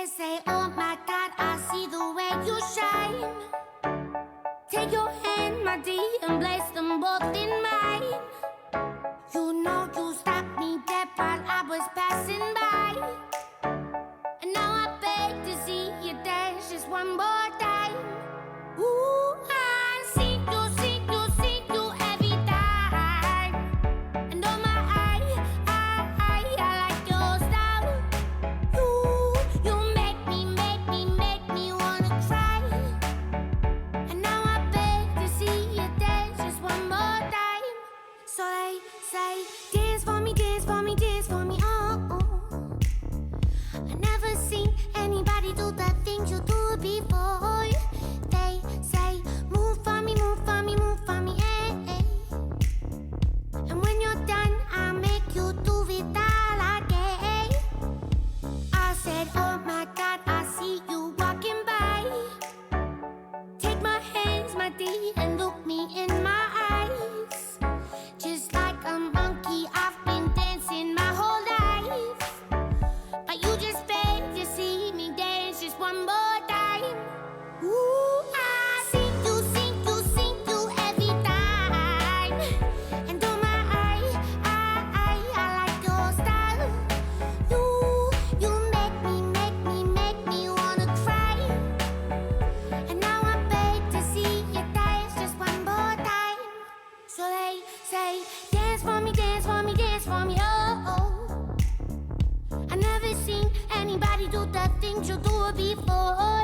They say, oh my God, I see the way you shine. Take your hand, my dear, and place them both in mine. You know you stopped me dead while I was passing by. And now I beg to see you dance just one more time. Ooh, I see you every time. And oh my, I like your style. You make me wanna cry. And now I beg to see you dance just one more time. So they say, dance for me, dance for me, dance for me, oh, oh. I never seen anybody do the things you do before. They say, move for me, move for me, move for me, eh, eh. And when you're done, I'll make you do it all again. I said, oh my God, I see you walking by. Take my hands, my dear, and look me in my eyes. Just like a monkey, I've been dancing my whole life. But you just beg to see me dance just one more time. Ooh, I see you every time. And oh my, I like your style. You make me wanna cry. And now I beg to see you dance just one more time. So they say, dance for me, dance for me, dance for me, oh, oh. I never seen anybody do the things you do before.